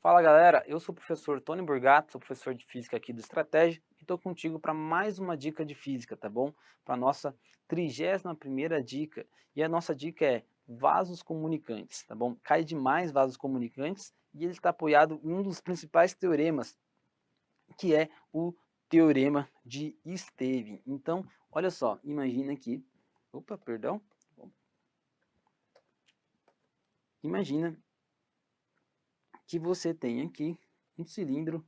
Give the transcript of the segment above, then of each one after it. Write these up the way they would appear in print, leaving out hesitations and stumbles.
Fala galera, eu sou o professor Tony Burgato, sou professor de física aqui do Estratégia e estou contigo para mais uma dica de física, tá bom? Para a nossa 31ª dica, e a nossa dica é vasos comunicantes, tá bom? Cai demais vasos comunicantes e ele está apoiado em um dos principais teoremas, que é o teorema de Stevin. Então, olha só, imagina aqui, imagina que você tem aqui um cilindro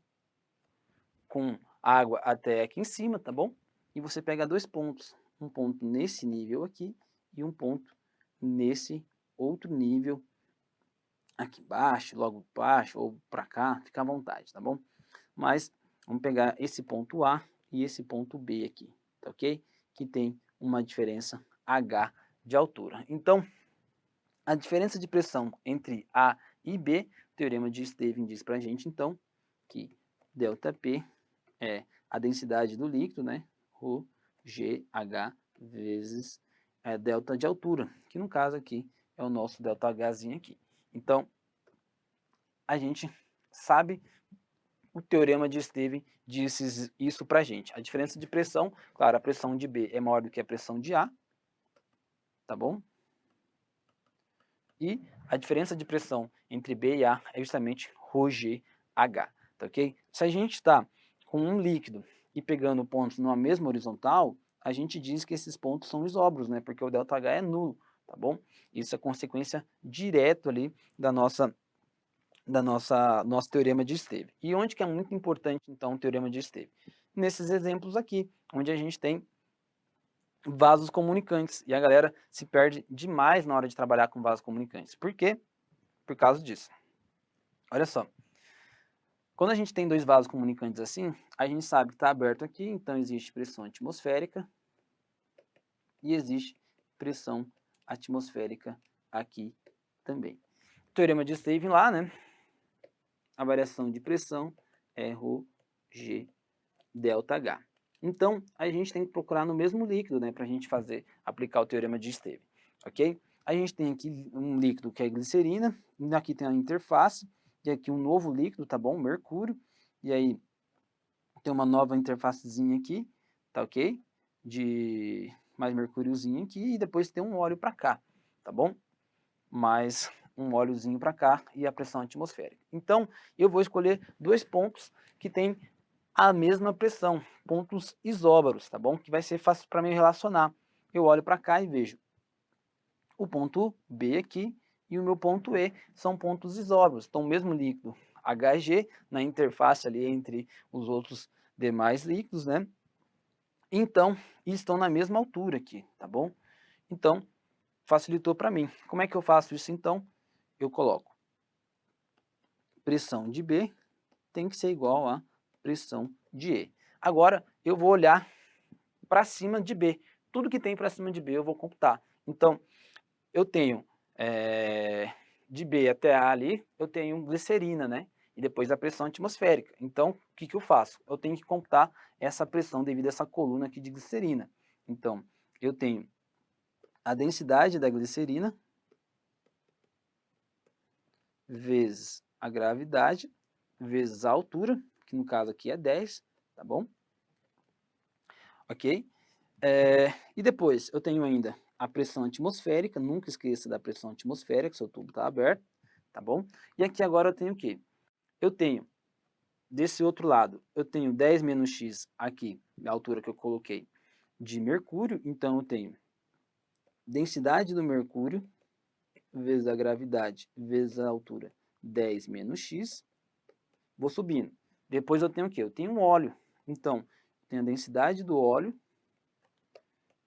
com água até aqui em cima, tá bom? E você pega dois pontos, um ponto nesse nível aqui e um ponto nesse outro nível aqui embaixo, logo baixo ou para cá, fica à vontade, tá bom? Mas vamos pegar esse ponto A e esse ponto B aqui, tá ok? Que tem uma diferença H de altura. Então, a diferença de pressão entre A e B, o teorema de Stevin diz para a gente, então, que ΔP é a densidade do líquido, né? Rho GH vezes delta de altura, que no caso aqui é o nosso ΔHzinho aqui. Então, a gente sabe, o teorema de Stevin disse isso para a gente. A diferença de pressão, claro, a pressão de B é maior do que a pressão de A, tá bom? E a diferença de pressão entre B e A é justamente ρgH, tá ok? Se a gente está com um líquido e pegando pontos numa mesma horizontal, a gente diz que esses pontos são isóbaros, né? Porque o ΔH é nulo, tá bom? Isso é consequência direta ali da nosso teorema de Stevin. E onde que é muito importante, então, o teorema de Stevin? Nesses exemplos aqui, onde a gente tem vasos comunicantes. E a galera se perde demais na hora de trabalhar com vasos comunicantes. Por quê? Por causa disso. Olha só. Quando a gente tem dois vasos comunicantes assim, a gente sabe que está aberto aqui, então existe pressão atmosférica e existe pressão atmosférica aqui também. Teorema de Stevin lá, né? A variação de pressão é ρg ΔH. Então, a gente tem que procurar no mesmo líquido, né, para a gente aplicar o teorema de Stevin, ok? A gente tem aqui um líquido que é glicerina, e aqui tem a interface, e aqui um novo líquido, tá bom? Mercúrio, e aí tem uma nova interfacezinha aqui, tá ok? De mais mercúriozinho aqui, e depois tem um óleo para cá, tá bom? Mais um óleozinho para cá e a pressão atmosférica. Então, eu vou escolher dois pontos que tem a mesma pressão, pontos isóbaros, tá bom? Que vai ser fácil para mim relacionar. Eu olho para cá e vejo o ponto B aqui e o meu ponto E são pontos isóbaros. Então, o mesmo líquido HG na interface ali entre os outros demais líquidos, né? Então, estão na mesma altura aqui, tá bom? Então, facilitou para mim. Como é que eu faço isso então? Eu coloco pressão de B tem que ser igual a pressão de E. Agora, eu vou olhar para cima de B. Tudo que tem para cima de B eu vou computar. Então, eu tenho de B até A ali, eu tenho glicerina, né? E depois a pressão atmosférica. Então, o que eu faço? Eu tenho que computar essa pressão devido a essa coluna aqui de glicerina. Então, eu tenho a densidade da glicerina vezes a gravidade vezes a altura, que no caso aqui é 10, tá bom? Ok? E depois eu tenho ainda a pressão atmosférica, nunca esqueça da pressão atmosférica, seu tubo está aberto, tá bom? E aqui agora eu tenho o quê? Eu tenho, desse outro lado, eu tenho 10 menos x aqui, a altura que eu coloquei, de mercúrio, então eu tenho densidade do mercúrio vezes a gravidade vezes a altura, 10 menos x, vou subindo. Depois eu tenho o quê? Eu tenho um óleo, então, eu tenho a densidade do óleo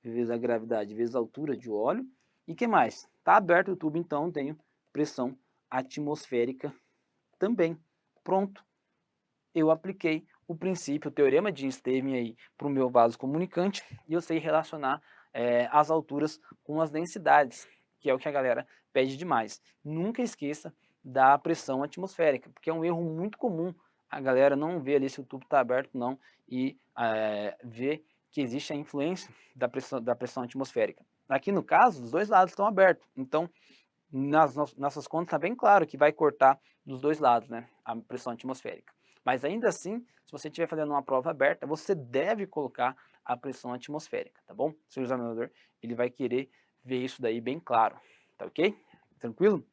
vezes a gravidade vezes a altura de óleo. E que mais? Está aberto o tubo, então tenho pressão atmosférica também. Pronto. Eu apliquei o princípio, o teorema de Stevin aí para o meu vaso comunicante e eu sei relacionar as alturas com as densidades, que é o que a galera pede demais. Nunca esqueça da pressão atmosférica, porque é um erro muito comum. A galera não vê ali se o tubo está aberto não e vê que existe a influência da pressão atmosférica. Aqui no caso, os dois lados estão abertos, então nossas contas está bem claro que vai cortar dos dois lados, né, a pressão atmosférica. Mas ainda assim, se você estiver fazendo uma prova aberta, você deve colocar a pressão atmosférica, tá bom? Seu examinador, ele vai querer ver isso daí bem claro, tá ok? Tranquilo?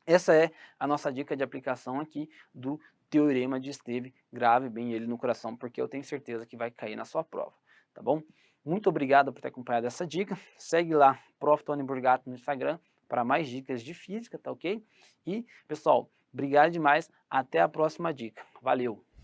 Essa é a nossa dica de aplicação aqui do teorema de Esteve. Grave bem ele no coração, porque eu tenho certeza que vai cair na sua prova, tá bom? Muito obrigado por ter acompanhado essa dica. Segue lá, Prof. Tony Burgato no Instagram, para mais dicas de física, tá ok? E, pessoal, obrigado demais. Até a próxima dica. Valeu!